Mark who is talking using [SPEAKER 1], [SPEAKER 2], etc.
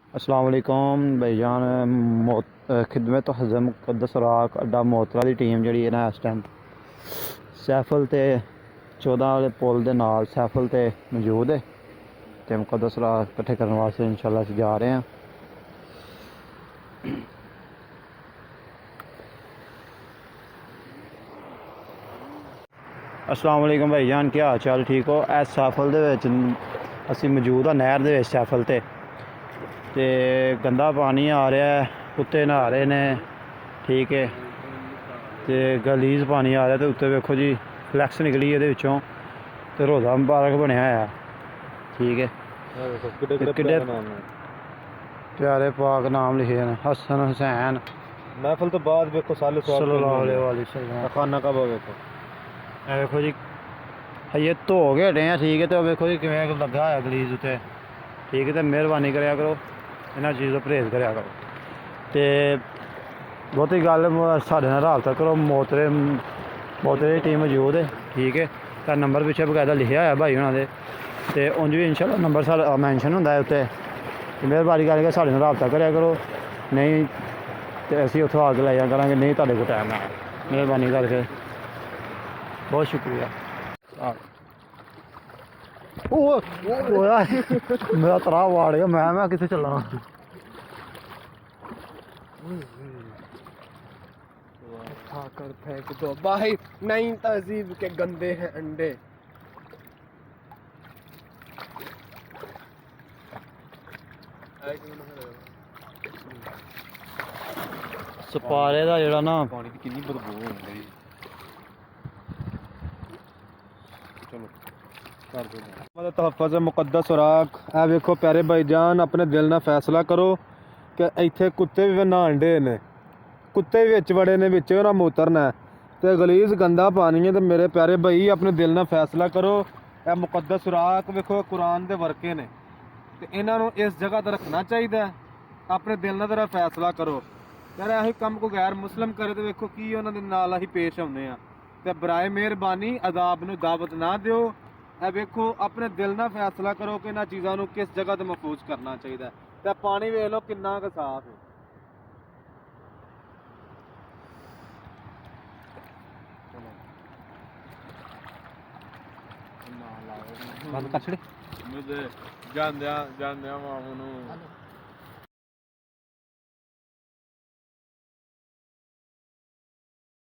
[SPEAKER 1] अस्सलाम वालेकुम भाईजान। खिदमत हज़रत मुक़द्दस राक अड्डा मोतरा की टीम जी है ना इस टाइम सैफल ते 14 वाले पुल के नाल सैफल ते मौजूद है तो मुक़द्दस राक इकट्ठे करने वास्ते इंशाल्लाह असीं जा रहे हैं। अस्सलाम वालेकुम भाईजान, क्या हाल चाल? ठीक हो? इस सैफल दे विच असीं मौजूद हाँ नहर दे विच सैफल ते गंदा पानी आ रहा है, कुत्ते नहा रहे ने, ठीक है। तो गलीज पानी आ रहा है तो उत्ते वेखो जी फ्लैक्स निकली ये तो रोज़ा मुबारक बनया है, ठीक है। किड्डे प्यारे पाक नाम लिखे हैं, हसन हुसैन
[SPEAKER 2] महफिल तो बाद वेखो
[SPEAKER 1] सल्लल्लाहु अलैहि वसल्लम।
[SPEAKER 2] खाना कब वेखो
[SPEAKER 1] वेखो जी ये धो के हटे हैं, ठीक है। तो वेखो जी किवें लगा है गलीज उत्ते, ठीक है। तो मेहरबानी करा करो, इन्हां चीज़ का परहेज़ करा करो। तो बहुती गल साढ़े नाल राबता करो, मोतरे की टीम मौजूद है, ठीक है। तो नंबर पिछे बकायदा लिखा है भाई होना दे, तो उंज भी इंशाल्लाह नंबर साढ़ा मैंशन होंदा है उत्ते। मेहरबानी करके साढ़े नाल राबता करा करो, नहीं तो असीं उत्थों आके लै जा करांगे, नहीं तुहाडे कोल टाइम है। मेहरबानी करके बहुत शुक्रिया। मेरा तरा वाड़ गया, मैं कित्थे चला
[SPEAKER 2] उठाकर फेंक दो भाई, नई तहजीब के गंदे हैं अंडे।
[SPEAKER 1] सपारे का जोड़ा ना
[SPEAKER 2] पानी की कितनी बदबू होंदी। चलो कर दो तहफ़्फ़ुज़ मुक़द्दस राक। ए वेखो प्यारे भाईजान, अपने दिल ना फैसला करो कि इत्थे कुत्ते भी नहान डे ने, कुत्ते भी विच बड़े ने, विच ना मूतरना है तो गलीज गंदा पानी है। तो मेरे प्यारे भाई अपने दिल ना फैसला करो। ए मुक़द्दस राक वेखो कुरान दे वर्के ने, तो इन्हों इस जगह तो रखना चाहिए। अपने दिल ना जरा फैसला करो यार, यही कम को गैर मुस्लिम करे तो वेखो की उन्होंने नाल असीं पेश आउने आ। ते बराए मेहरबानी अदाब नूं दावत ना दिओ। ए वेखो अपने दिल ना फैसला करो कि इन्हां चीज़ां नूं किस जगह ते महफूज करना चाहिए। ते पानी वेख लो किन्ना क साफ है। बंद कर छड़े। जांदिया मामू नूं